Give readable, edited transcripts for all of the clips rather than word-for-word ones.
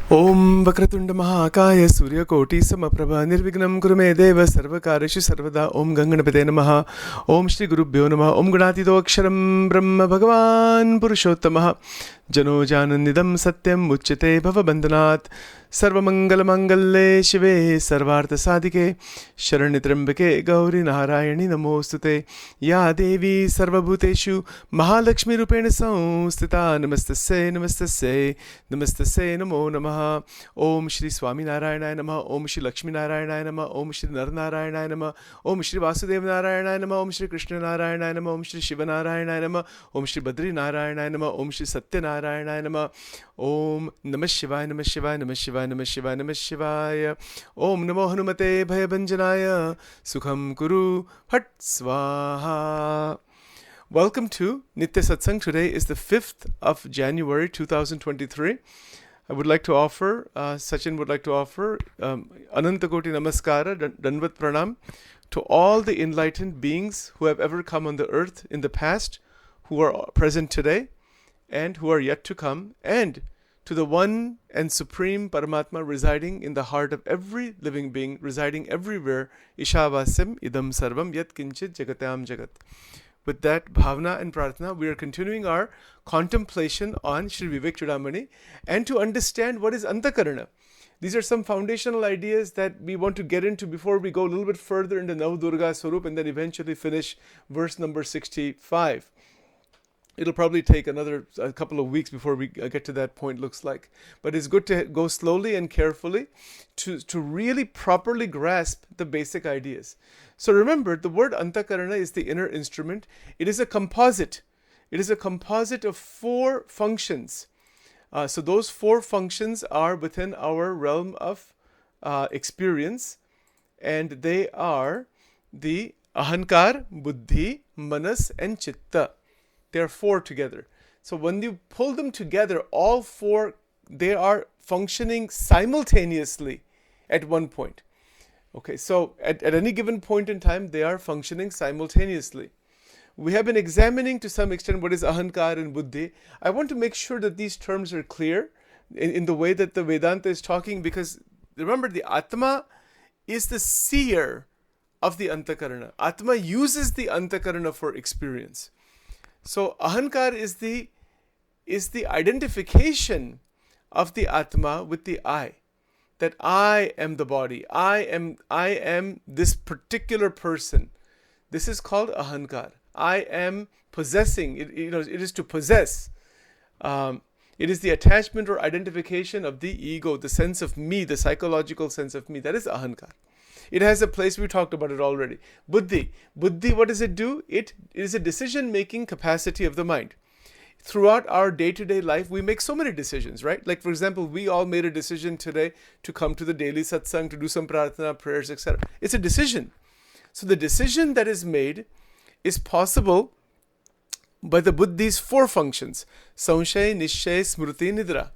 Om Vakratunda Mahakaya Surya Koti Samaprabha Nirvignam Kurume Deva Sarvakarishu Sarvada Om Ganganapate Namaha Om Shri Gurubhyo Namaha Om Ganatito Aksharam Brahma Bhagavan Purushottamaha Jano Jananidam Satyam Uchyate Bhava Bandhanat Sarvamangala Mangalle Shive Sarvartha Sadike Sharanitrambake Gauri Narayani Namostute Ya Devi Sarvabhuteshu Mahalakshmi Rupena Samstita Namastase Namastase Namastase Namo Namaha Om Shri Swami Narayana Namaha Om Shri Lakshmi Narayana Namaha Om Shri Narnarayana Namaha Om Shri Vasudeva Narayana Namaha Om Shri Krishna Narayana Namaha Om Shri Shiva Narayana Namaha Om Shri Badri Narayana Namaha Om Shri Satya Narayana Namaha Om Namah Shivaya Namah Shivaya Namah Shivaya Namah Shivaya Namah Shivaya Om Namo Hanumate Bhayabanjanaya Sukham Kuru Phat Swaha. Welcome to Nitya Satsang. Today is the 5th of January 2023. I would like to offer, Sachin would like to offer Anantakoti Namaskara, Danvat Pranam to all the enlightened beings who have ever come on the earth in the past, who are present today, and who are yet to come, and to the one and supreme Paramatma residing in the heart of every living being, residing everywhere, Ishavasam Idam Sarvam Yat Kinchit Jagatam Jagat. With that bhavna and prarthana, we are continuing our contemplation on Sri Vivek Chudamani and to understand what is Antakarana. These are some foundational ideas that we want to get into before we go a little bit further into Navdurga Swarup and then eventually finish verse number 65. It'll probably take a couple of weeks before we get to that point, looks like. But it's good to go slowly and carefully to really properly grasp the basic ideas. So remember, the word Antakarana is the inner instrument. It is a composite. It is a composite of 4 functions. So those 4 functions are within our realm of experience. And they are the Ahankar, Buddhi, Manas and Chitta. They are 4 together. So when you pull them together, all 4, they are functioning simultaneously at one point. Okay, so at any given point in time, they are functioning simultaneously. We have been examining to some extent what is Ahankar and Buddhi. I want to make sure that these terms are clear in the way that the Vedanta is talking, because remember, the Atma is the seer of the Antakarana. Atma uses the Antakarana for experience. So Ahankar is the identification of the Atma with the I. That I am the body. I am this particular person. This is called Ahankar. I am possessing. It is to possess. It is the attachment or identification of the ego, the sense of me, the psychological sense of me. That is Ahankar. It has a place, we talked about it already. Buddhi, what does it do? It is a decision-making capacity of the mind. Throughout our day-to-day life, we make so many decisions, right? Like, for example, we all made a decision today to come to the daily satsang, to do some prarthana, prayers, etc. It's a decision. So the decision that is made is possible by the Buddhi's 4 functions. Sanshay, Nishay, Smriti, Nidra.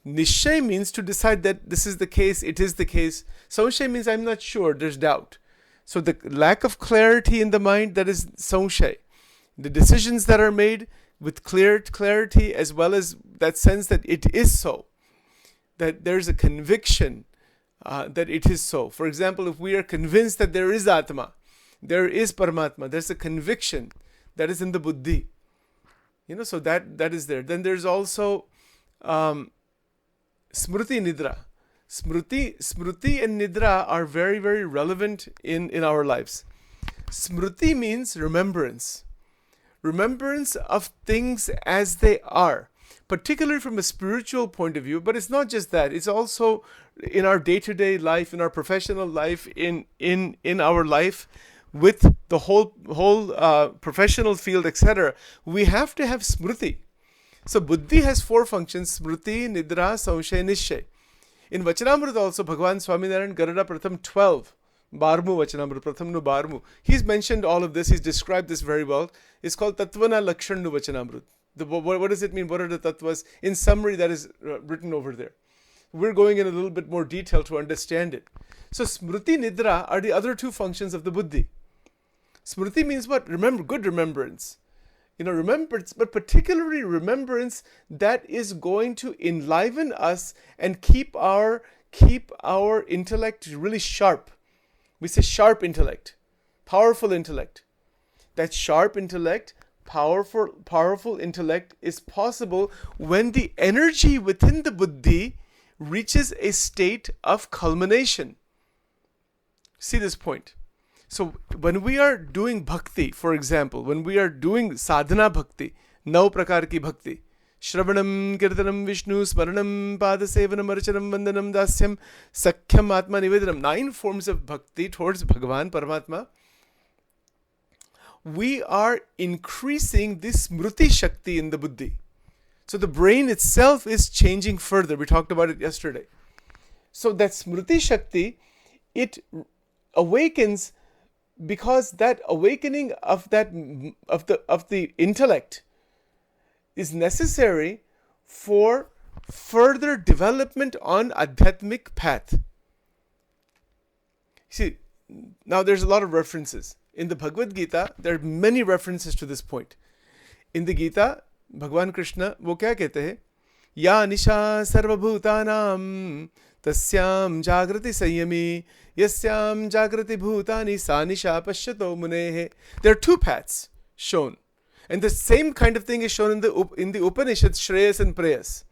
Nishay means to decide that this is the case, it is the case. Sanshay means I'm not sure, there's doubt. So the lack of clarity in the mind, that is sanshay. The decisions that are made with clarity, as well as that sense that it is so. That there's a conviction that it is so. For example, if we are convinced that there is Atma, there is Paramatma, there's a conviction that is in the Buddhi. So that is there. Then there's also Smriti Nidra. Smriti and Nidra are very, very relevant in our lives. Smriti means remembrance. Remembrance of things as they are, particularly from a spiritual point of view. But it's not just that. It's also in our day-to-day life, in our professional life, in our life with the whole professional field, etc. We have to have Smriti. So Buddhi has 4 functions: Smriti, Nidra, Sanshay, Nishay. In Vachanamrita also, Bhagavan Swaminarayan Garada Pratham 12, Barmu Vachanamrita, Pratham nu Barmu. He's mentioned all of this, he's described this very well. It's called Tattvana Lakshan nu Vachanamrita. What does it mean? What are the tattvas? In summary, that is written over there. We're going in a little bit more detail to understand it. So Smriti, Nidra are the other 2 functions of the Buddhi. Smriti means what? Remember, good remembrance. Remembrance, but particularly remembrance that is going to enliven us and keep our intellect really sharp. We say sharp intellect, powerful intellect. That sharp intellect, powerful intellect is possible when the energy within the buddhi reaches a state of culmination. See this point. So when we are doing bhakti, for example, when we are doing sadhana bhakti, 9 prakar ki bhakti, Shravanam, Kirtanam, Vishnu, Smaranam, Padasevanam, Archanam, Vandanam, Dasyam, Sakhyam, Atma, Nivedanam, 9 forms of bhakti towards Bhagavan, Paramatma, we are increasing this smruti shakti in the buddhi. So the brain itself is changing further. We talked about it yesterday. So that smruti shakti, it awakens, because that awakening of the intellect is necessary for further development on adhyatmic path. See, now there's a lot of references. In the Bhagavad Gita, there are many references to this point. In the Gita, Bhagavan Krishna, वो क्या कहते हैं? या निशा सर्वभूतानां तस्यां जागृति संयमी यस्यां जागृति भूतानि सा निशा पश्यतो मुनेः. There are 2 paths shown. And the same kind of thing is shown in the Upanishads, Shreyas and Preyas.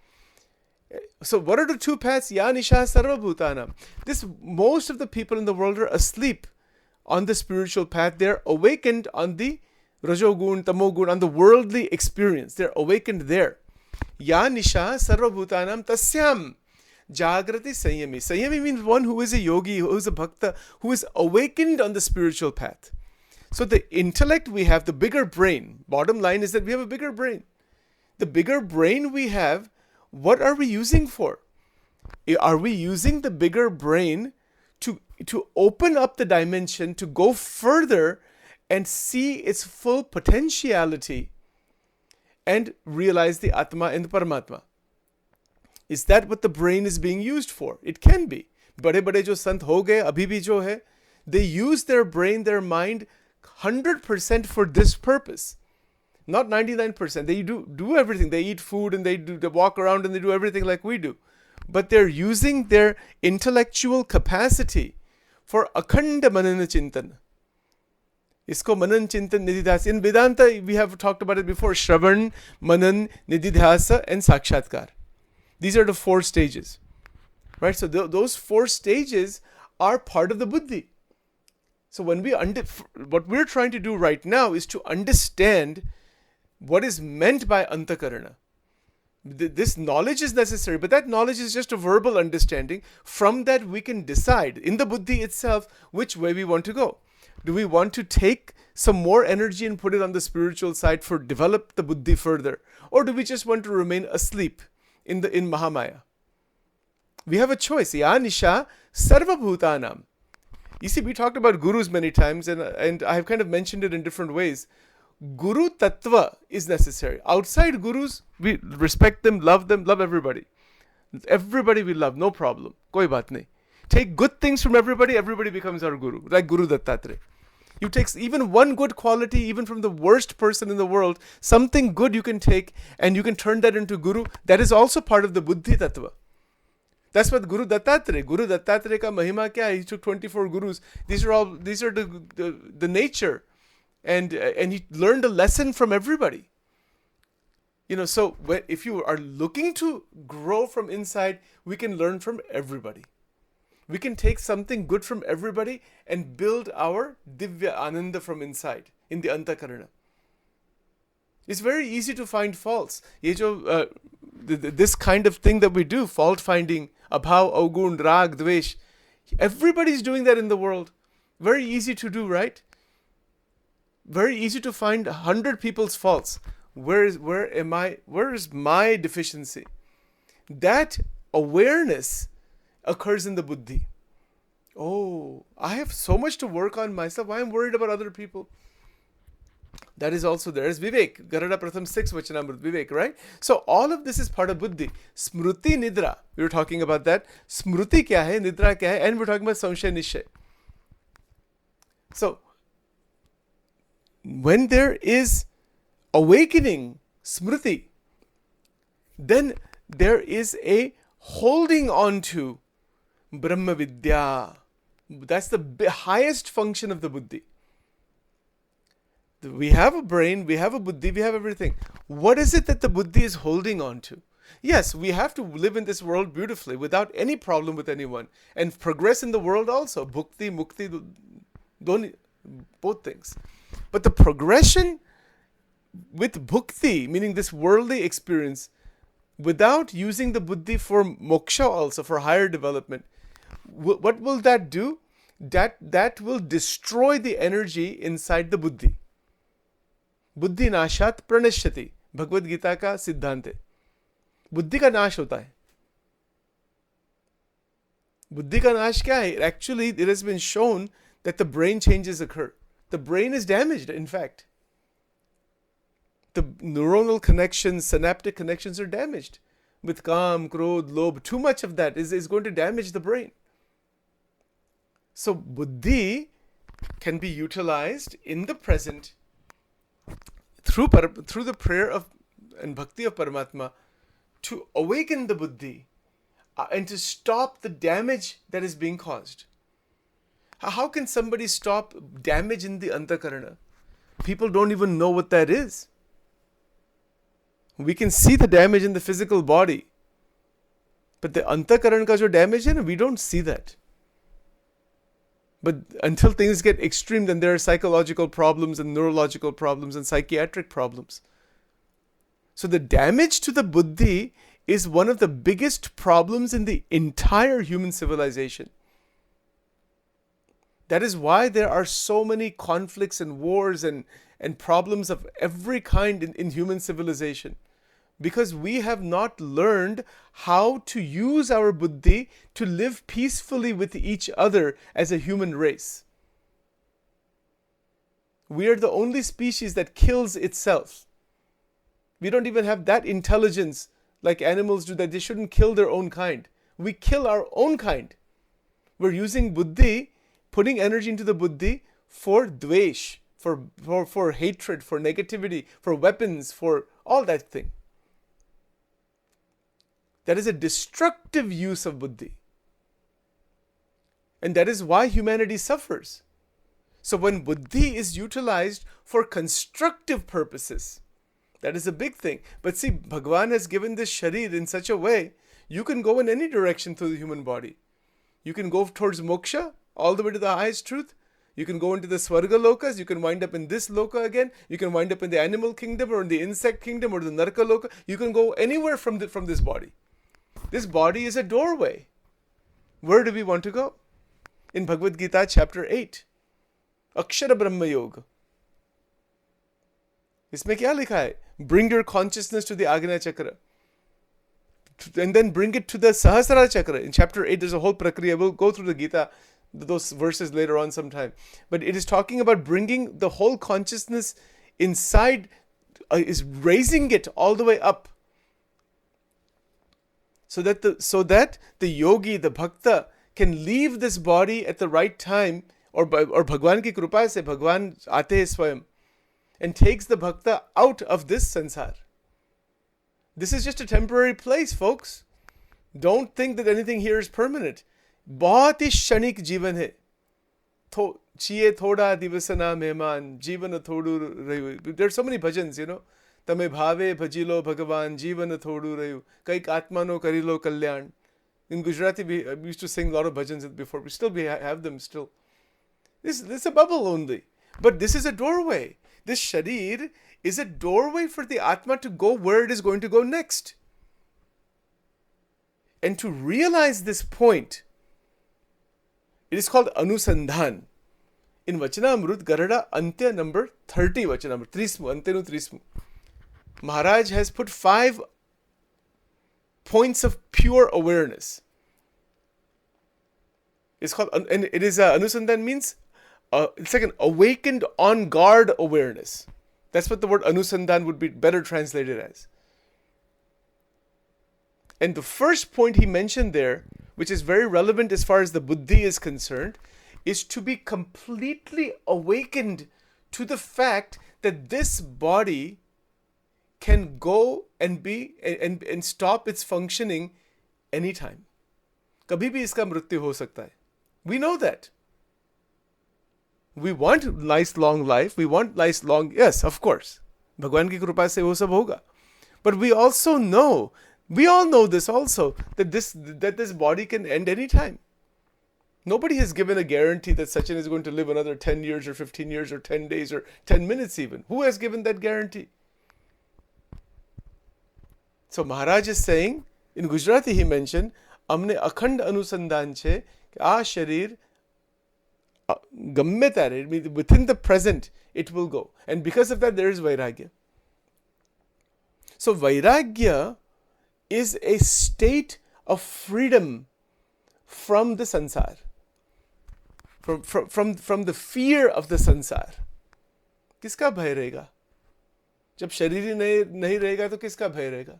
So what are the 2 paths? Ya nisha sarva bhutanam. Most of the people in the world are asleep on the spiritual path. They're awakened on the rajogun, tamogun, on the worldly experience. They're awakened there. Ya nisha sarva bhutanam tasyam jagrati sanyami. Sanyami means one who is a yogi, who is a bhakta, who is awakened on the spiritual path. So the intellect we have, the bigger brain, bottom line is that we have a bigger brain. The bigger brain we have, what are we using for? Are we using the bigger brain to open up the dimension, to go further and see its full potentiality and realize the Atma and the Paramatma? Is that what the brain is being used for? It can be. Bade jo sant ho gaye, abhi bhi jo hai, they use their brain, their mind 100% for this purpose. Not 99%. They do everything. They eat food and they walk around and they do everything like we do. But they're using their intellectual capacity for akhanda manana chintan. Isko manan chintan nididhasa. In Vedanta, we have talked about it before. Shravan, manan, nididhasa and sakshatkar. These are the 4 stages. Right? So those 4 stages are part of the buddhi. So when what we're trying to do right now is to understand what is meant by antakarana. This knowledge is necessary, but that knowledge is just a verbal understanding. From that we can decide in the buddhi itself which way we want to go. Do we want to take some more energy and put it on the spiritual side for develop the buddhi further? Or do we just want to remain asleep in Mahamaya? We have a choice. Ya nisha sarva bhutanam. You see, we talked about gurus many times, and I have kind of mentioned it in different ways. Guru Tattva is necessary. Outside gurus, we respect them, love everybody. Everybody we love, no problem. Koi baat nahi. Take good things from everybody, everybody becomes our guru. Like Guru Dattatreya. You take even one good quality, even from the worst person in the world, something good you can take, and you can turn that into guru. That is also part of the Buddhi Tattva. That's what Guru Dattatreya ka mahima kya hai? He took 24 gurus. These are the nature. And he learned a lesson from everybody. So if you are looking to grow from inside, we can learn from everybody. We can take something good from everybody and build our Divya Ananda from inside, in the Antakarana. It's very easy to find faults. This kind of thing that we do, fault finding, abhav, avgun, rag, dvesh, everybody's doing that in the world. Very easy to do, right? Very easy to find 100 people's faults. Where is my deficiency? That awareness occurs in the buddhi. Oh, I have so much to work on myself. Why am I worried about other people? That is also there. Is Vivek. Garada Pratham 6 Vachanamrut. Vivek, right? So all of this is part of buddhi. Smruti Nidra. We were talking about that. Smruti kya hai? Nidra kya hai? And we're talking about Samshay Nishay. So when there is awakening, smriti, then there is a holding on to Brahma Vidya. That's the highest function of the buddhi. We have a brain, we have a buddhi, we have everything. What is it that the buddhi is holding on to? Yes, we have to live in this world beautifully without any problem with anyone and progress in the world also. Bhukti, mukti, both things. But the progression with bhukti, meaning this worldly experience, without using the buddhi for moksha also, for higher development, what will that do? That will destroy the energy inside the buddhi. बुद्धि नाशात प्रणश्यति, भगवद गीता का सिद्धांत है. बुद्धि का नाश होता है. बुद्धि का नाश क्या है? Actually, it has been shown that the brain changes occur. The brain is damaged, in fact. The neuronal connections, synaptic connections are damaged. With kam, krodh, lobh, too much of that is going to damage the brain. So, buddhi can be utilized in the present through the prayer of and bhakti of Paramatma to awaken the buddhi and to stop the damage that is being caused. How can somebody stop damage in the antakarana? People don't even know what that is. We can see the damage in the physical body, but the antakarana ka jo damage hai na, we don't see that. But until things get extreme, then there are psychological problems and neurological problems and psychiatric problems. So the damage to the buddhi is one of the biggest problems in the entire human civilization. That is why there are so many conflicts and wars and problems of every kind in human civilization. Because we have not learned how to use our buddhi to live peacefully with each other as a human race. We are the only species that kills itself. We don't even have that intelligence like animals do, that they shouldn't kill their own kind. We kill our own kind. We're using buddhi, putting energy into the buddhi for dvesh, for hatred, for negativity, for weapons, for all that thing. That is a destructive use of buddhi. And that is why humanity suffers. So when buddhi is utilized for constructive purposes, that is a big thing. But see, Bhagavan has given this sharir in such a way, you can go in any direction through the human body. You can go towards moksha, all the way to the highest truth. You can go into the Swarga Lokas, you can wind up in this Loka again, you can wind up in the animal kingdom or in the insect kingdom or the Naraka Loka. You can go anywhere from this body. This body is a doorway. Where do we want to go? In Bhagavad Gita chapter 8, Akshara Brahma Yoga. इसमें क्या लिखा है? Bring your consciousness to the Agnya Chakra. And then bring it to the Sahasrara Chakra. In chapter 8, there's a whole prakriya. We'll go through the Gita, those verses later on sometime. But it is talking about bringing the whole consciousness inside, is raising it all the way up. So that the yogi, the bhakta, can leave this body at the right time, or Bhagwan ki krupa se Bhagwan aate hai swayam, and takes the bhakta out of this sansar. This is just a temporary place, folks. Don't think that anything here is permanent. बहुत ही क्षणिक जीवन है. छिए थोड़ा दिवसना मेहमान, जीवन थोड़ू रही. There are so many bhajans, you know. तमे भावे भजिलो भगवान, जीवन थोड़ू रही. कईक आत्मानो करिलो कल्याण. In Gujarati, we used to sing a lot of bhajans before. We have them still. This is a bubble only. But this is a doorway. This sharir is a doorway for the Atma to go where it is going to go next. And to realize this point, it is called Anusandhan. In Vachanamrut, Garada Antya number 30, Vachanamrut, Trismu, Antenu Trismu. Maharaj has put 5 points of pure awareness. It's called, and it is, Anusandhan means, it's like an awakened on guard awareness. That's what the word Anusandhan would be better translated as. And the first point he mentioned there, which is very relevant as far as the buddhi is concerned, is to be completely awakened to the fact that this body can go and be and stop its functioning anytime. कभी भी इसका मृत्यु हो सकता है. We know that. We want nice long life. We want nice long, yes, of course. भगवान की कृपा से वो सब होगा. But we also know, we all know this also, that this body can end anytime. Nobody has given a guarantee that Sachin is going to live another 10 years or 15 years or 10 days or 10 minutes even. Who has given that guarantee? So Maharaj is saying, in Gujarati he mentioned, हमने अखंड अनुसंधान छे कि आ शरीर गम्मे तारे, within the present it will go. And because of that there is vairagya. So vairagya is a state of freedom from the sansar. From the fear of the संसार. किसका भय रहेगा? जब शरीर ही नहीं रहेगा तो किसका भय रहेगा?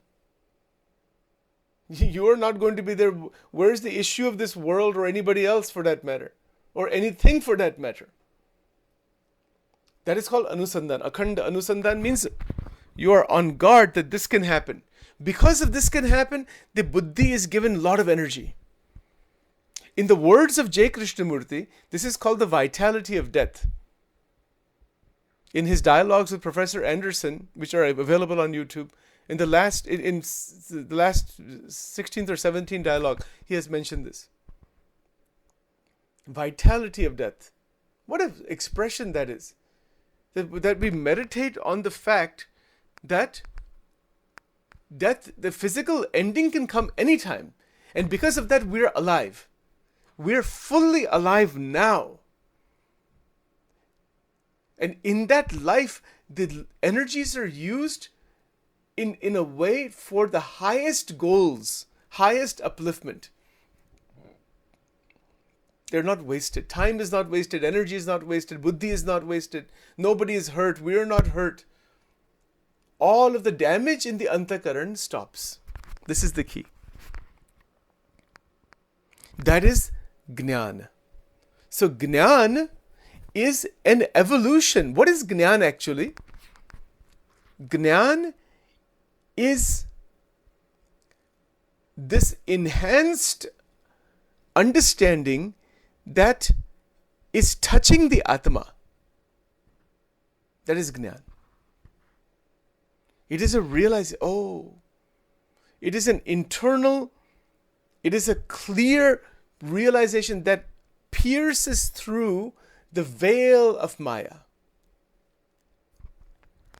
You are not going to be there. Where is the issue of this world or anybody else for that matter? Or anything for that matter? That is called anusandhan. Akhanda anusandhan means you are on guard that this can happen. Because of this can happen, the buddhi is given a lot of energy. In the words of J. Krishnamurti, this is called the vitality of death. In his dialogues with Professor Anderson, which are available on YouTube, in the last 16th or 17th dialogue, he has mentioned this. Vitality of death. What an expression that is. That we meditate on the fact that death, the physical ending can come anytime. And because of that, we're alive. We're fully alive now. And in that life, the energies are used in a way for the highest goals, highest upliftment. They're not wasted. Time is not wasted. Energy is not wasted. Buddhi is not wasted. Nobody is hurt. We're not hurt. All of the damage in the antakaran stops. This is the key. That is Jnana. So Jnana is an evolution. What is Jnana actually? Jnana is this enhanced understanding that is touching the Atma. That is Jnana. It is a realization, it is an internal, it is a clear realization that pierces through the veil of Maya.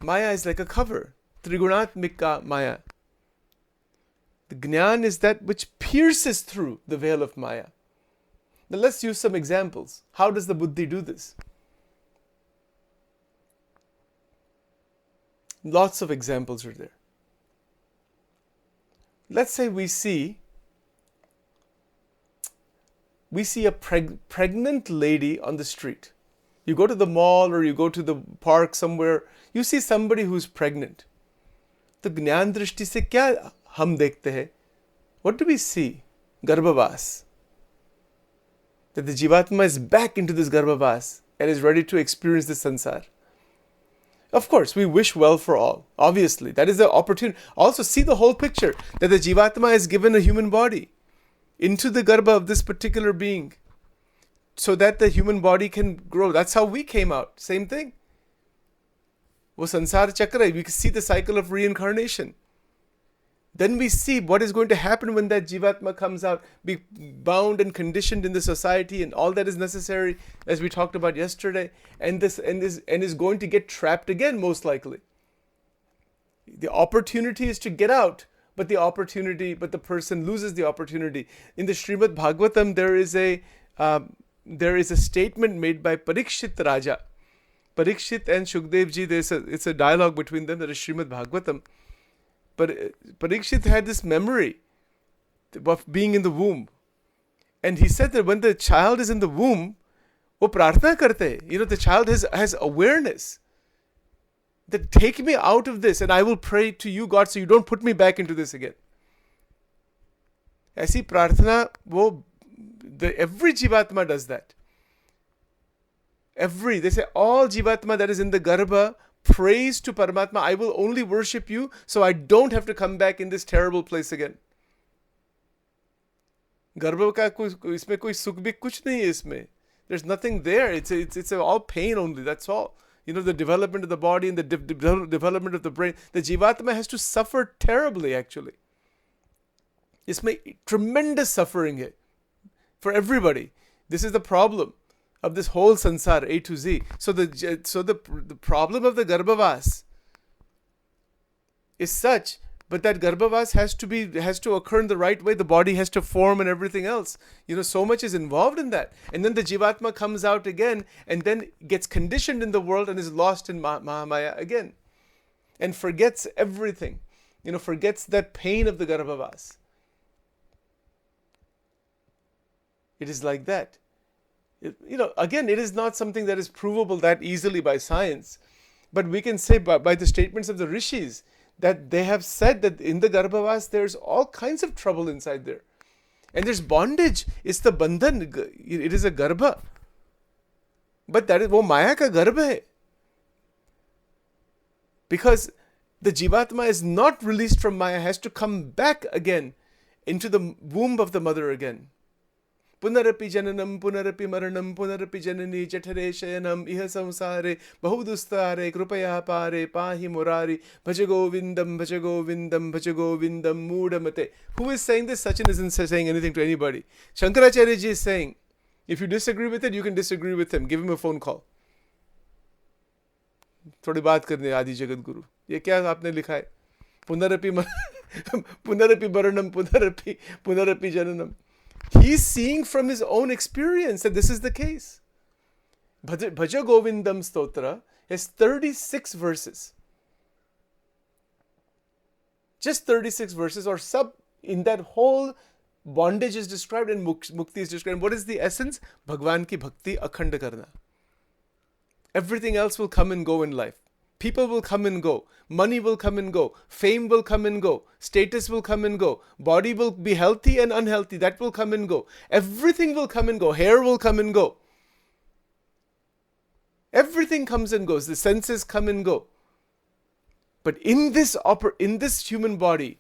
Maya is like a cover. Trigunatmika Maya. The Jnana is that which pierces through the veil of Maya. Now let's use some examples. How does the Buddhi do this? Lots of examples are there. Let's say we see a pregnant lady on the street. You go to the mall or you go to the park somewhere, you see somebody who's pregnant. तो ज्ञान दृष्टि से क्या हम देखते हैं? What do we see? Garbhavas. That the Jivatma is back into this Garbhavas and is ready to experience the sansar. Of course, we wish well for all. Obviously, that is the opportunity. Also, see the whole picture that the Jivatma is given a human body into the Garbha of this particular being so that the human body can grow. That's how we came out. Same thing. वो संसार चक्र है. We see the cycle of reincarnation. Then we see what is going to happen when that Jivatma comes out, be bound and conditioned in the society and all that is necessary, as we talked about yesterday, and is going to get trapped again, most likely. The opportunity is to get out, but the person loses the opportunity. In the Srimad Bhagavatam, there is a statement made by Parikshit Raja. Parikshit and Shukdev ji, it's a dialogue between them, that is Srimad Bhagavatam. But Parikshit had this memory of being in the womb. And he said that when the child is in the womb, wo prarthana karte. The child has awareness. That take me out of this and I will pray to you, God, so you don't put me back into this again. ऐसी प्रार्थना every Jivatma does that. They say all Jivatma that is in the Garbha prays to Paramatma, I will only worship you so I don't have to come back in this terrible place again. गर्भ का इसमें कोई सुख भी कुछ नहीं है इसमें. There's nothing there. It's all pain only. That's all. The development of the body and the development of the brain. The Jivatma has to suffer terribly, actually. इसमें tremendous suffering है for everybody. This is the problem of this whole sansar, A to Z. So the problem of the Garbhavas is such, but that Garbhavas has to occur in the right way. The body has to form and everything else. So much is involved in that. And then the Jivatma comes out again and then gets conditioned in the world and is lost in Mahamaya again. And forgets everything. Forgets that pain of the Garbhavas. It is like that. Again, it is not something that is provable that easily by science. But we can say by the statements of the rishis that they have said that in the Garbhavas there's all kinds of trouble inside there. And there's bondage. It's the bandhan. It is a garbha. But that is wo maya ka garbha hai. Because the Jivatma is not released from maya, has to come back again into the womb of the mother again. Punarapi jananam, punarapi maranam, punarapi janani, jatare shayanam, iha samsare, bahudustare, krupaya pare, pahi murari, bhajagovindam, bhajagovindam, bhajagovindam, mudamate. Who is saying this? Sachin isn't saying anything to anybody. Shankaracharya ji is saying, if you disagree with it, you can disagree with him. Give him a phone call. थोड़ी बात करने आदि जगत गुरु. ये क्या आपने लिखा है? पुनरपि मरणम, पुनरपि jananam. He's seeing from his own experience that this is the case. Bhaja Govindam Stotra has 36 verses. Just 36 verses, or in that whole bondage is described and mukti is described. What is the essence? Bhagwan ki bhakti akhand karna. Everything else will come and go in life. People will come and go. Money will come and go. Fame will come and go. Status will come and go. Body will be healthy and unhealthy. That will come and go. Everything will come and go. Hair will come and go. Everything comes and goes. The senses come and go. But in this human body,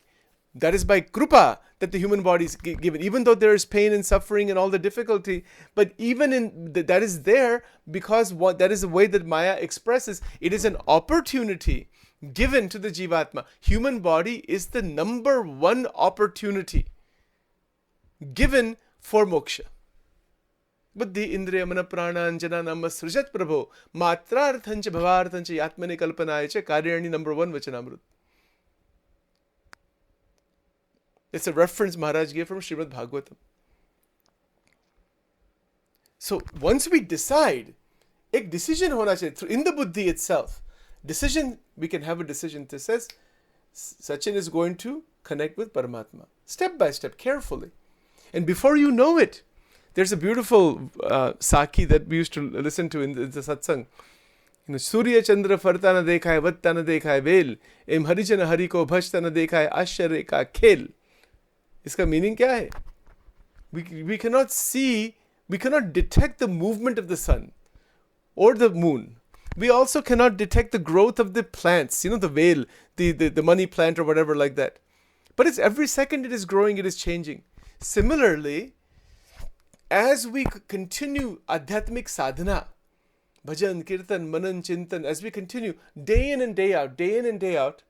that is by krupa that the human body is given. Even though there is pain and suffering and all the difficulty, but even in that is there because that is the way that Maya expresses. It is an opportunity given to the Jivatma. Human body is the number one opportunity given for moksha. Buddhi indriya mana prana anjana nama srijat prabho matra arthancha bhavarthancha yatmane kalpanayacha karyani number 1 vachanamrut. It's a reference Maharaj gave from Srimad Bhagavatam. So once we decide, ek decision hona chahiye in the buddhi itself. Decision, we can have a decision that says, Sachin is going to connect with Paramatma. Step by step, carefully. And before you know it, there's a beautiful Saki that we used to listen to in the Satsang. Surya Chandra farta na dekha hai, vatta na dekha hai vel, em harijana hari ko bhajta na dekha hai, ashare ka khel. इसका meaning क्या है? We cannot see, we cannot detect the movement of the sun or the moon. We also cannot detect the growth of the plants, the veil, the money plant or whatever like that. But it's every second it is growing, it is changing. Similarly, as we continue adhyatmic sadhana, bhajan, kirtan, manan, chintan, as we continue day in and day out,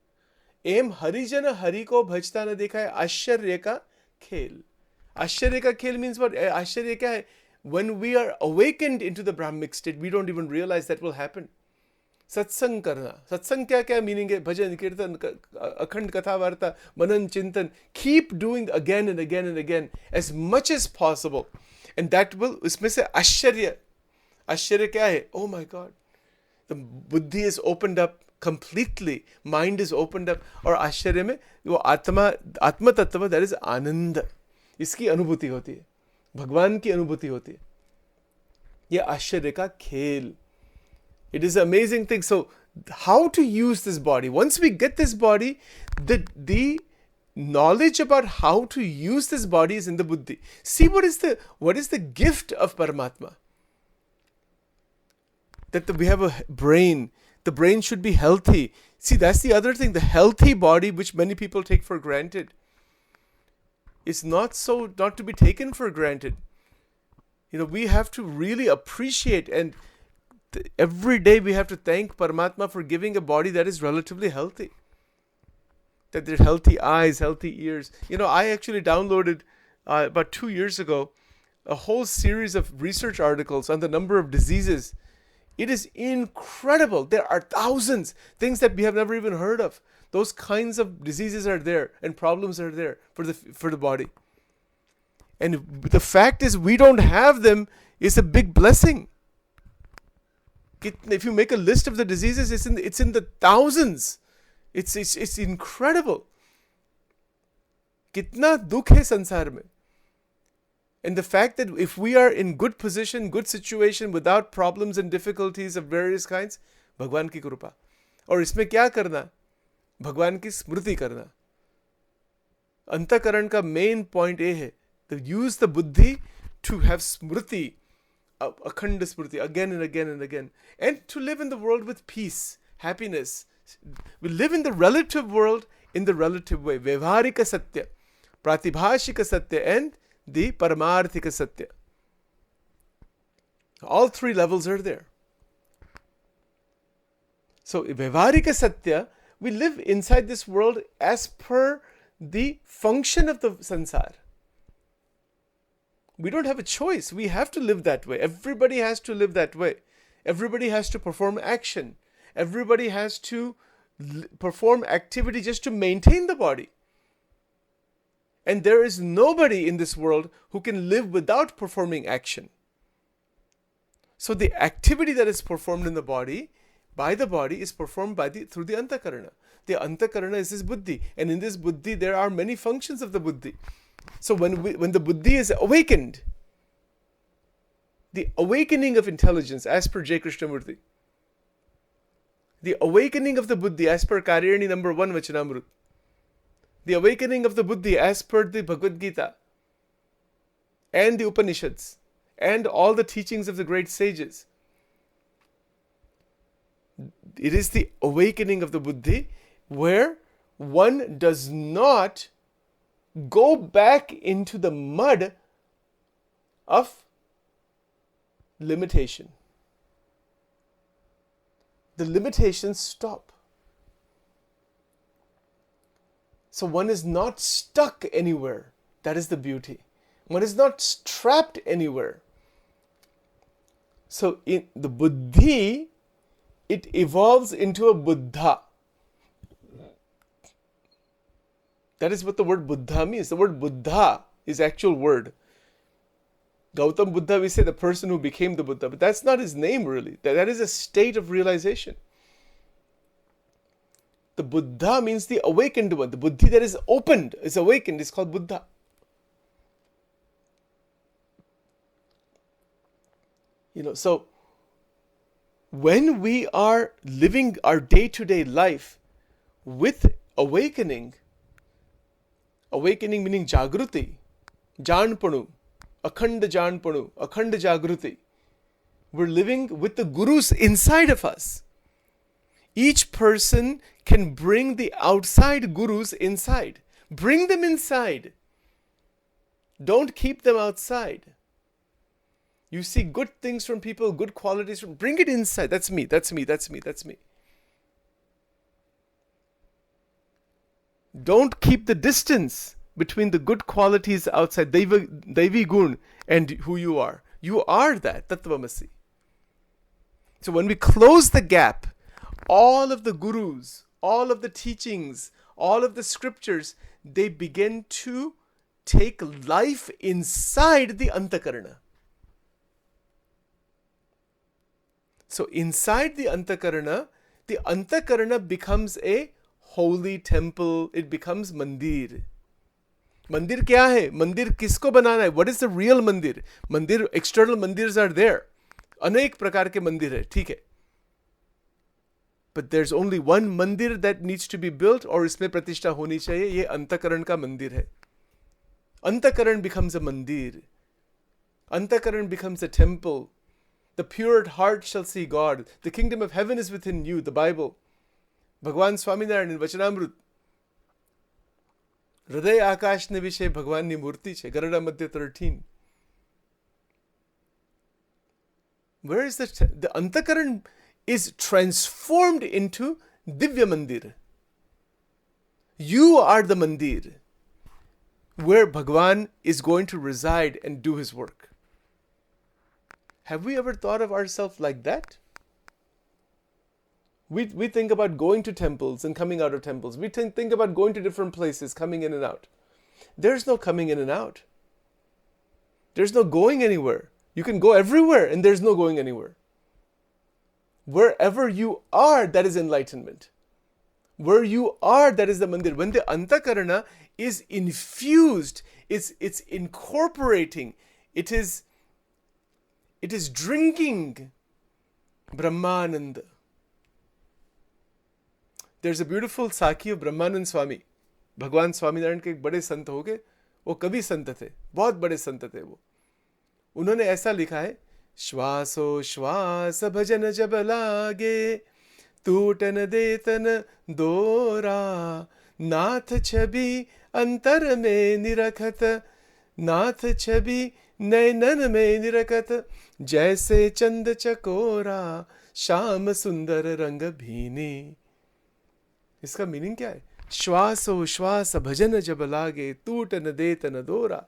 एम हरिजन हरि को भजता न देखा है आश्चर्य का खेल. आश्चर्य का खेल means what? आश्चर्य क्या है? When we are awakened into the Brahmic state, we don't even realize that will happen. सत्संग करना. सत्संग क्या मीनिंग है? भजन, कीर्तन, अखंड कथा वार्ता, मनन, चिंतन. Keep doing again and again and again as much as possible. And that will, इसमें से आश्चर्य. आश्चर्य क्या है? Oh my God. The buddhi is opened up completely, mind is opened up. और आश्चर्य में वो आत्म तत्व, that is आनंद, इसकी अनुभूति होती है, भगवान की अनुभूति होती है. ये आश्चर्य का खेल. It is an amazing thing. So how to use this body? Once we get this body, the knowledge about how to use this body is in the buddhi. See what is the gift of Paramatma? That we have a brain The brain should be healthy. See, that's the other thing. The healthy body, which many people take for granted, is not to be taken for granted. We have to really appreciate, and every day we have to thank Paramatma for giving a body that is relatively healthy. That there are healthy eyes, healthy ears. I actually downloaded about 2 years ago a whole series of research articles on the number of diseases. It is incredible. There are thousands, things that we have never even heard of. Those kinds of diseases are there and problems are there for the body. And the fact is, we don't have them is a big blessing. If you make a list of the diseases, it's in the thousands. It's incredible. Kitna dukh hai sansar mein. And the fact that if we are in good position, good situation, without problems and difficulties of various kinds, Bhagwan ki krupa. और इसमें क्या करना? भगवान की स्मृति करना. अंतःकरण का main point ये है, to use the buddhi to have smriti, akhanda smriti, again and again and again, and to live in the world with peace, happiness. We live in the relative world in the relative way. Vyavharika satya, pratibhashika satya, and the paramarthika satya. All three levels are there. So, Vyavharika satya, we live inside this world as per the function of the sansar. We don't have a choice. We have to live that way. Everybody has to live that way. Everybody has to perform action. Everybody has to perform activity just to maintain the body. And there is nobody in this world who can live without performing action. So the activity that is performed in the body, by the body, is performed through the antakarana. The antakarana is this buddhi. And in this buddhi, there are many functions of the buddhi. So when the buddhi is awakened, the awakening of intelligence, as per J. Krishnamurti, the awakening of the buddhi as per Karyani number 1 Vachanamrut, the awakening of the buddhi as per the Bhagavad Gita and the Upanishads and all the teachings of the great sages, it is the awakening of the buddhi where one does not go back into the mud of limitation. The limitations stop. So one is not stuck anywhere. That is the beauty. One is not trapped anywhere. So in the buddhi, it evolves into a buddha. That is what the word buddha means. The word buddha is actual word. Gautam Buddha, we say the person who became the Buddha, but that's not his name really. That is a state of realization. The Buddha means the awakened one. The buddhi that is opened, is awakened, is called Buddha. So when we are living our day-to-day life with awakening meaning jagruti, janpanu, akhanda janpanu, akhanda jagruti, we're living with the gurus inside of us. Each person can bring the outside gurus inside. Bring them inside. Don't keep them outside. You see good things from people, good qualities from, bring it inside. That's me, that's me, that's me, that's me. Don't keep the distance between the good qualities outside, Daivi Gun, and who you are. You are that, Tattvamasi. So when we close the gap, all of the gurus, all of the teachings, all of the scriptures, they begin to take life inside the antakarana. So inside the antakarana becomes a holy temple. It becomes mandir. Mandir kya hai? Mandir kisko banana hai? What is the real mandir? Mandir, external mandirs are there. Anek prakar ke mandir hai, theek hai. But there's only one mandir that needs to be built, or isme pratishtha honi chahiye. Ye antakaran ka mandir hai. Antakaran becomes a mandir. Antakaran becomes a temple. The pure at heart shall see God. The kingdom of heaven is within you. The Bible. Bhagwan Swaminarayan in Vachanamrut. Hriday Akash ne vishay Bhagwan ni murti che. Garada Madhya 13. Where is the Antakaran is transformed into Divya Mandir. You are the Mandir where Bhagwan is going to reside and do his work. Have we ever thought of ourselves like that? We think about going to temples and coming out of temples. We think about going to different places, coming in and out. There's no coming in and out. There's no going anywhere. You can go everywhere and there's no going anywhere. Wherever you are, that is enlightenment. Where you are, that is the mandir. When the antakarana is infused, it's incorporating, it is drinking Brahmananda. There's a beautiful Sakhi of Brahmanand Swami. भगवान स्वामीनारायण के एक बड़े संत हो गए. वो कवि संत थे, बहुत बड़े संत थे वो. उन्होंने ऐसा लिखा है, श्वासो श्वास भजन जब लागे, टूटन देतन दोरा, नाथ छवि अंतर में निरखत, नाथ छवि नैनन में निरखत, जैसे चंद चकोरा श्याम सुंदर रंग भीनी. इसका मीनिंग क्या है? श्वासो श्वास भजन जब लागे, टूटन देतन दोरा.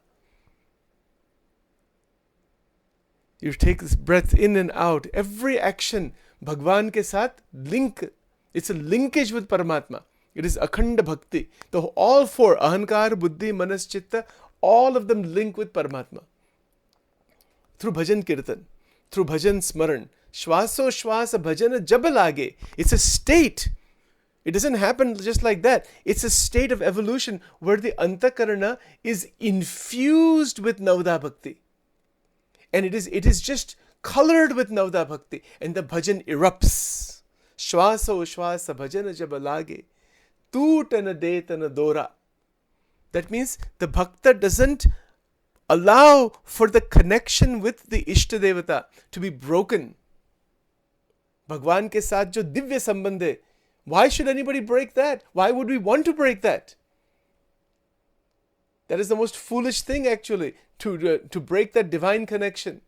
You take this breath in and out. Every action, Bhagwan ke saath link. It's a linkage with Paramatma. It is Akhanda Bhakti. All four, Ahankar, Buddhi, Manas, Chitta, all of them link with Paramatma. Through Bhajan Kirtan, through Bhajan Smaran. Shwaso Shwasa Bhajana Jabalage. It's a state. It doesn't happen just like that. It's a state of evolution where the Antakarana is infused with Navada Bhakti. And it is just colored with Navada Bhakti. And the bhajan erupts. Shwaso shwasa bhajana jabalage. Tutana detana dora. That means the bhakta doesn't allow for the connection with the Ishta Devata to be broken. Bhagwan ke saath jo divya sambandh hai. Why should anybody break that? Why would we want to break that? That is the most foolish thing actually, to break that divine connection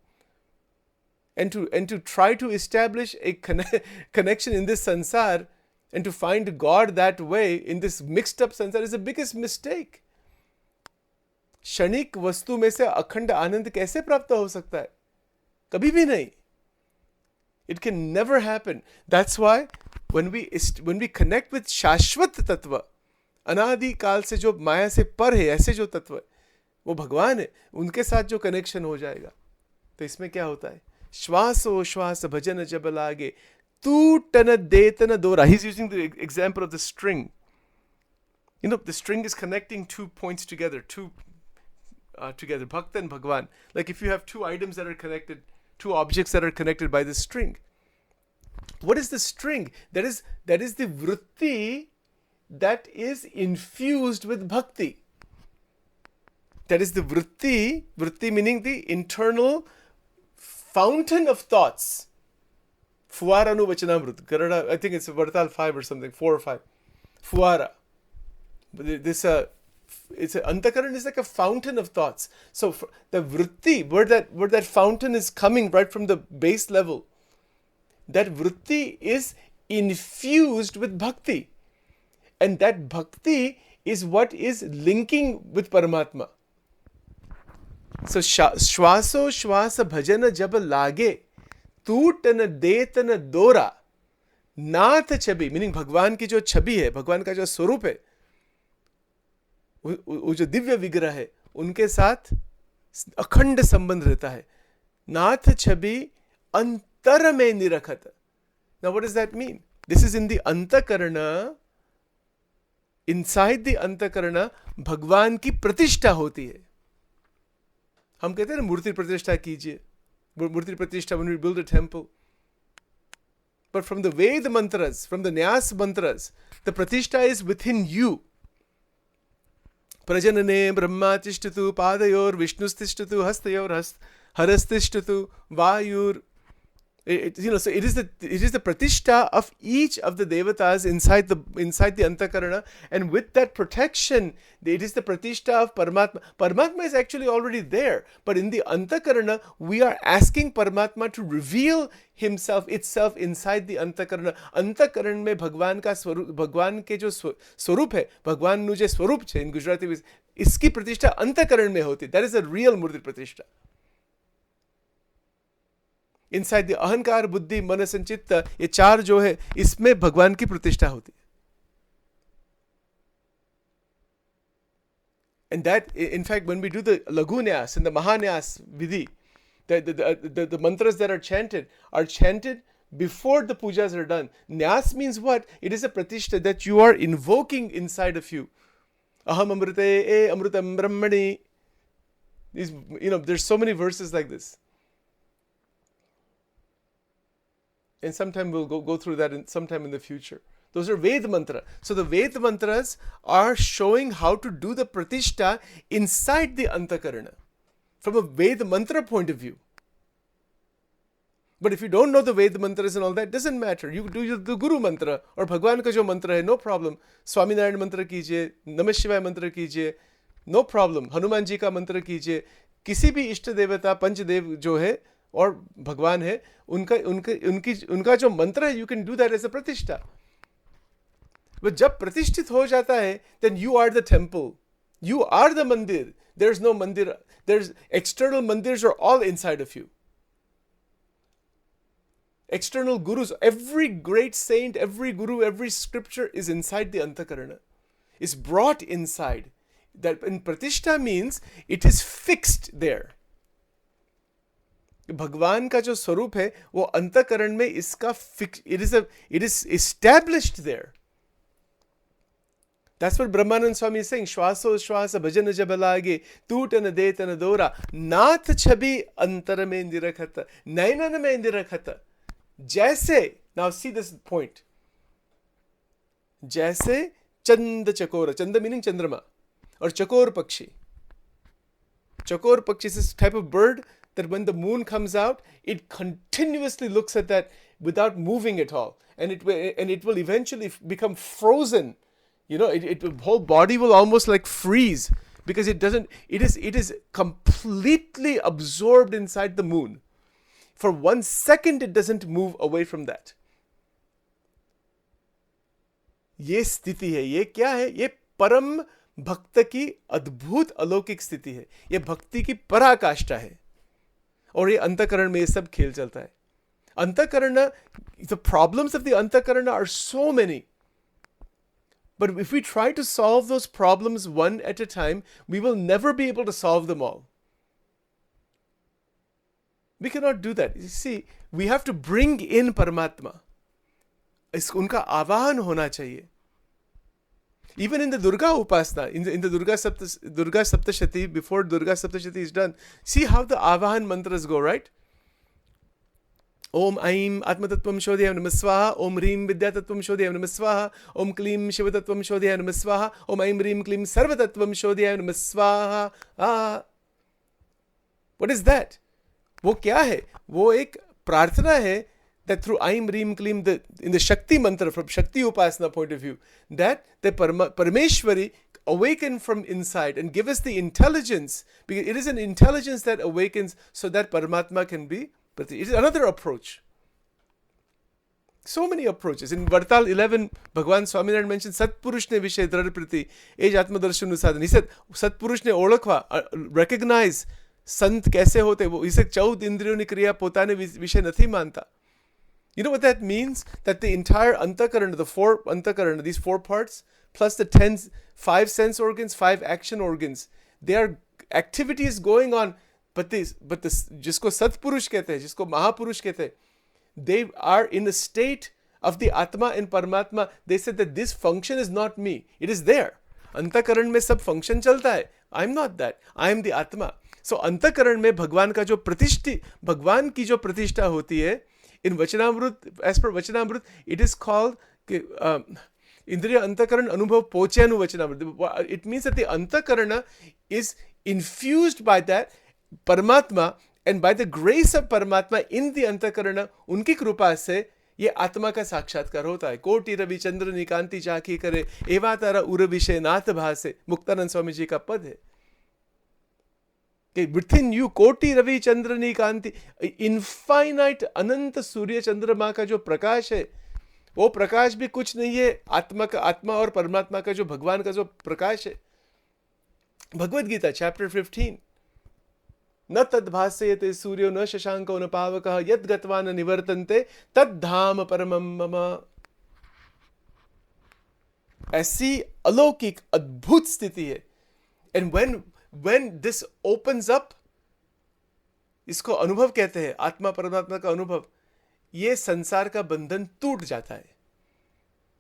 and to try to establish a connection in this sansar and to find God that way in this mixed up sansar is the biggest mistake. क्षणिक वस्तु में से अखंड आनंद कैसे प्राप्त हो सकता है? कभी भी नहीं. It can never happen. That's why when we connect with शाश्वत तत्व, अनादि काल से जो माया से पर है, ऐसे जो तत्व है, वो भगवान है, उनके साथ जो कनेक्शन हो जाएगा, तो इसमें क्या होता है? श्वासो श्वास भजन जब लागे, तू टन देतन दोरा. He's using the example of the string. You know, the string is connecting two points together, together, Bhakta and Bhagwan. Like if you have two items that are connected, two objects that are connected by this string. What is the string? That is the vritti that is infused with bhakti. That is the vritti meaning the internal fountain of thoughts. Fuara nu vachanamrut. I think it's Vartal 5 or something, 4 or 5. Fuara. It's Antakaran is like a fountain of thoughts. So the vritti, where that fountain is coming right from the base level, that vritti is infused with bhakti. And that bhakti is what is linking with Paramatma. So shwaso shwasa bhajana jab lage, tutana detana dora, nath chabi, meaning Bhagwan की जो छवि है, भगवान का जो स्वरूप है, वो जो दिव्य विग्रह है, उनके साथ अखंड संबंध रहता है. नाथ छवि अंतर में निरखत. Now what does that mean? This is in the अंतकरण. Inside the अंतकरण भगवान की प्रतिष्ठा होती है. हम कहते हैं ना मूर्ति प्रतिष्ठा कीजिए, मूर्ति प्रतिष्ठा when we build a temple. But from the Veda mantras, from the Nyas mantras, the pratishtha is within you. प्रजनने Brahma तिष्ठतु पादयोर विष्णुस्तिष्ठतु हस्तयोर हरस्तिष्ठतु वायुर So it is the pratishtha of each of the devatas inside the antakarana, and with that protection, it is the pratishtha of Paramatma. Paramatma is actually already there, but in the antakarana, we are asking Paramatma to reveal itself inside the antakarana. Antakaran में भगवान का स्वरूप, भगवान के जो स्वरूप है, भगवान नु जो स्वरूप है in Gujarati में, इसकी प्रतिष्ठा अंतकरण में होती. That is a real मूर्ति प्रतिष्ठा. इनसाइड द अहंकार, बुद्धि, मन, संचित्त, ये चार जो है, इसमें भगवान की प्रतिष्ठा होती है. And that, in fact, when we do the Laghu Nyas and the Mahanyas Vidhi, the mantras that are chanted before the pujas are done. Nyas means what? It is a pratishtha that you are invoking inside of you. Aham amrute e amrutam brahmani. There's so many verses like this. And sometime we'll go through that sometime in the future. Those are Ved mantra. So the Ved mantras are showing how to do the pratishtha inside the antakarana from a Ved mantra point of view. But if you don't know the Ved mantras and all that, doesn't matter. You do the Guru mantra or Bhagwan ka jo mantra hai, no problem. Swami Narayan mantra kijiye, Namah Shivaya mantra kijiye, no problem. Hanuman ji ka mantra kijiye. किसी भी इष्ट देवता पंचदेव जो है और भगवान है, उनका जो मंत्र है, you can do that as a pratishtha. But जब प्रतिष्ठित हो जाता है, then you are the temple. You are the mandir. There's no mandir. There's external mandirs are all inside of you. External gurus, every great saint, every guru, every scripture is inside the antakarana. Is brought inside. That in pratishtha means it is fixed there. भगवान का जो स्वरूप है वो अंतकरण में इसका it is established there. That's what Brahmanand Swami is saying. Shwaso shwasa bhajan jab lage tootana detana dora nath chhabi antar mein dirakhata nainan mein dirakhata. Jaise, now see this point. Jaise chanda chakora, chanda meaning chandrama, or chakor pakshi. Chakor pakshi is this type of bird that when the moon comes out, it continuously looks at that without moving at all, and it will eventually become frozen. The whole body will almost like freeze because it is completely absorbed inside the moon. For 1 second, it doesn't move away from that. ये स्थिति है, ये क्या है? ये परम भक्त की अद्भुत अलौकिक स्थिति है. ये भक्ति की पराकाष्ठा है. और ये अंतकरण में ये सब खेल चलता है. अंतकरण, the problems of the अंतकरण are so many. But if we try to solve those problems one at a time, we will never be able to solve them all. We cannot do that. You see, we have to bring in Paramatma. उनका आवाहन होना चाहिए. Even in the Durga Upasana, in the Durga Saptashati, before Durga Saptashati is done, see how the Avahan mantras go, right? Om Aim Atmatattvam Shodhyam Namah Swaha, Om Reem Vidyatattvam Shodhyam Namah Swaha, Om Klim Shivatattvam Shodhyam Namah Swaha, Om Aim Reem Klim Sarvatattvam Shodhyam Namah Swaha. What is that? वो क्या है? वो एक प्रार्थना है that through Aim Reem Klim, in the Shakti mantra, from Shakti Upasana point of view, that the Parameshwari awaken from inside and give us the intelligence, because it is an intelligence that awakens so that Paramatma can be. It is another approach. So many approaches. In Vartal 11, Bhagwan Swaminarayan mentioned Satpurush ne Vishay Dharpriti, Ej Atmadarshanu Sadhan. He said, Satpurush ne Olakwa, recognize Sant kaise hote. He said, Chaud Indriyo ni kriya potane Vishay nathi manta. You know what that means? That the entire antakarana, the four antakarana, these 4 parts, plus the 5 sense organs, 5 action organs, there are activities going on. But जिसको सतपुरुष कहते हैं, जिसको महापुरुष कहते हैं, they are in a state of the Atma and Paramatma. They said that this function is not me. It is there. अंतकरण में सब function चलता है. I am not that. I am the Atma. So अंतकरण में भगवान का जो भगवान की जो प्रतिष्ठा होती है, in Vachanamrut, as per Vachanamrut, it is called Indriya Antakaran Anubhav Pochanu Vachanamrut. It means that the Antakarana is infused by that Paramatma, And by the grace of Paramatma in the Antakarana, उनकी कृपा से ये आत्मा का साक्षात्कार होता है. कोटि रवि चंद्र निकांति झांकी करे, एवा तारा उर विषय नाथ भासे, मुक्तानंद स्वामी जी का पद है कि within you कोटि रवि चंद्र निकांति, इनफाइनाइट अनंत सूर्य चंद्रमा का जो प्रकाश है, वो प्रकाश भी कुछ नहीं है, आत्मा और परमात्मा का जो भगवान का जो प्रकाश है. भगवद गीता चैप्टर 15, न तद्भास्यते सूर्यो न शशांको न पावकः यद् गत्वा न निवर्तन्ते तद्धाम परमं मम. ऐसी अलौकिक अद्भुत स्थिति है. And when this opens up, इसको अनुभव कहते हैं, आत्मा परमात्मा का अनुभव, ये संसार का बंधन टूट जाता है.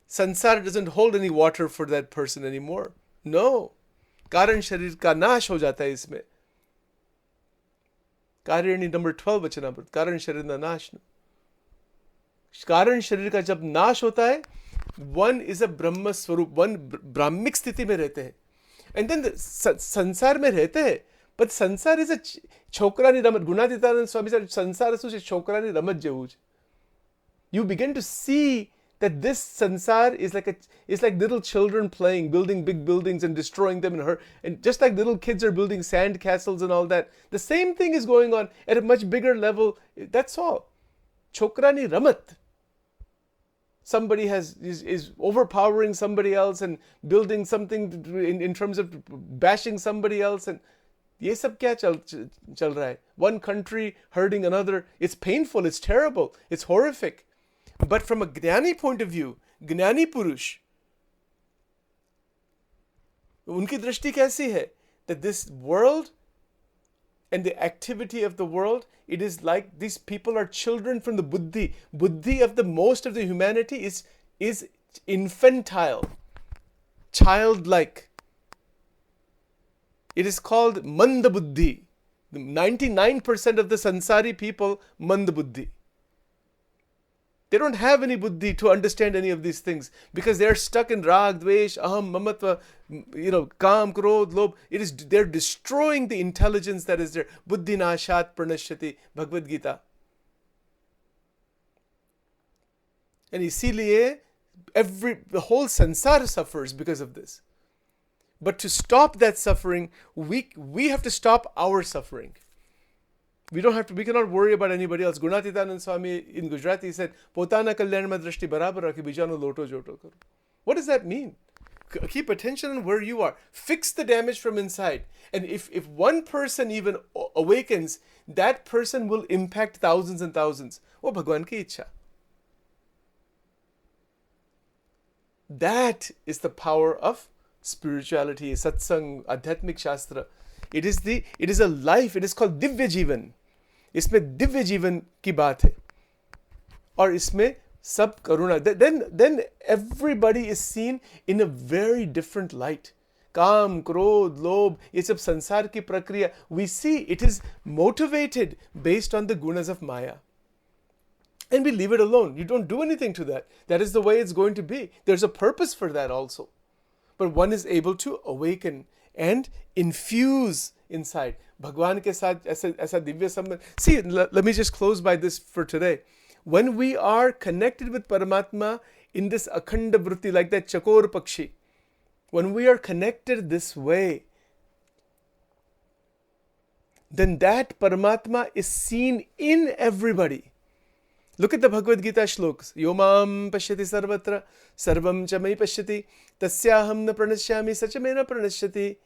संसार doesn't hold any water for that person anymore. No. कारण शरीर का नाश हो जाता है इसमें. कार्यणी नंबर 12 वचनामृत, कारण शरीर का नाश. कारण शरीर का जब नाश होता है, वन इज अ ब्रह्म स्वरूप, वन ब्राह्मिक स्थिति में रहते हैं. एंड देन संसार में रहते हैं, but संसार इज अ छोकरानी रमत. गुणातीतानंद स्वामी साहब, संसार શું છે? છોકરાની રમત જેવું છે. You begin to see that this sansar is like little children playing, building big buildings and destroying them, and just like little kids are building sand castles and all that, the same thing is going on at a much bigger level. That's all. Chokrani ramat. Somebody is overpowering somebody else and building something in terms of bashing somebody else, and ये सब क्या चल रहा है? One country hurting another. It's painful, it's terrible, it's horrific. But from a Gnani point of view, Gnani Purush, उनकी दृष्टि कैसी है? That this world and the activity of the world, it is like these people are children from the Buddhi. Buddhi of the most of the humanity is infantile, childlike. It is called Manda Buddhi. 99% of the Sansari people, Manda Buddhi. They don't have any buddhi to understand any of these things because they're stuck in rag, dvesh, aham, mamatva, kam, krodh, lobh. They're destroying the intelligence that is there. Buddhi nashat pranashyati, Bhagavad Gita. And isiliye, the whole sansar suffers because of this. But to stop that suffering, we have to stop our suffering. We cannot worry about anybody else. Gunatitanand Swami in Gujarati said, Potana kalyanma drishti barabar rakhi, bijano loto joto karo. What does that mean? Keep attention on where you are. Fix the damage from inside. And if one person even awakens, that person will impact thousands and thousands. Oh, Bhagwan ki ichha. That is the power of spirituality, Satsang, Adhyatmik Shastra. It is a life. It is called Divya Jivan. इसमें दिव्य जीवन की बात है और इसमें सब करुणा. Then everybody is seen in a very different light. काम, क्रोध, लोभ, ये सब संसार की प्रक्रिया. We see it is motivated based on the gunas of Maya. And we leave it alone. You don't do anything to that. That is the way it's going to be. There's a purpose for that also. But one is able to awaken and infuse inside. Bhagwan ke saath aisa divya sambandh. See, let me just close by this for today. When we are connected with Paramatma in this akhanda vritti, like that chakor pakshi, when we are connected this way, then that Paramatma is seen in everybody. Look at the Bhagavad Gita shlokas. Yomam pashyati sarvatra, sarvam cha mai pashyati, tasyaham na pranashyami, sachame na pranashyati.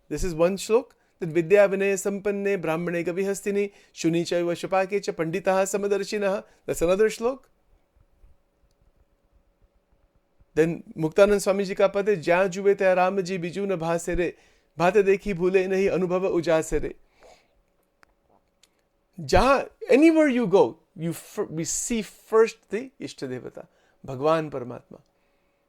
This is one shlok. That vidya vinaya sampanne brahmane gavihastini shuni chaiva shapake cha panditaha samadarshinaha. That's another shlok. Then Muktanand Swami ji ka pad hai, jya juve te Ram ji biju na bhase re, bhate dekhi bhule nahi anubhava ujase re. Jahan, anywhere you go, we see first the Ishtadevata, Bhagwan Paramatma.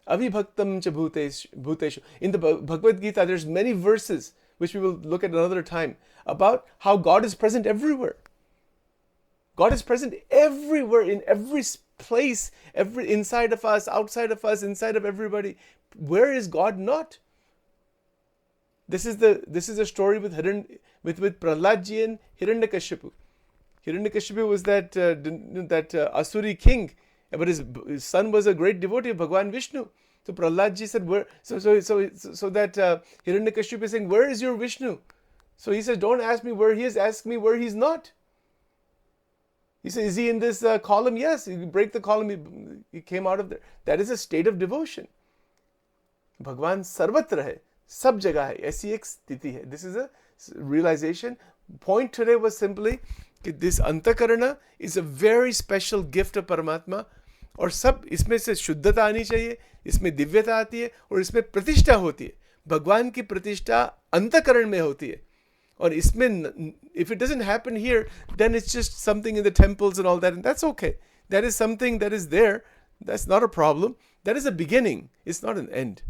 Avibhaktam cha bhuteshu. In the Bhagavad Gita, there's many verses which we will look at another time about how God is present everywhere. God is present everywhere, in every place, inside of us, outside of us, inside of everybody. Where is God not? This is the story with Prahladji and Hiranyakashipu. Hiranyakashipu was that Asuri king, but his son was a great devotee of Bhagwan Vishnu. So Prahlad ji said, "Where?" So that Hiranyakashipu is saying, "Where is your Vishnu?" So he says, "Don't ask me where he is. Ask me where he's not." He says, "Is he in this column?" Yes. You break the column, he came out of there. That is a state of devotion. Bhagwan sarvatra hai, sab jagah hai. ऐसी एक स्थिति है. This is a realization. Point today was simply that this antakarana is a very special gift of Paramatma. और सब इसमें से शुद्धता आनी चाहिए, इसमें दिव्यता आती है और इसमें प्रतिष्ठा होती है. भगवान की प्रतिष्ठा अंतकरण में होती है. और इसमें, if it doesn't happen here, then it's just something in the temples and all that, and that's okay. That is something that is there. That's not a problem. That is a beginning. It's not an end.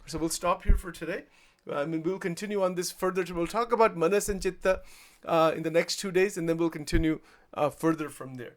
So we'll stop here for today. We'll continue on this further. We'll talk about manas and chitta in the next 2 days, and then we'll continue further from there.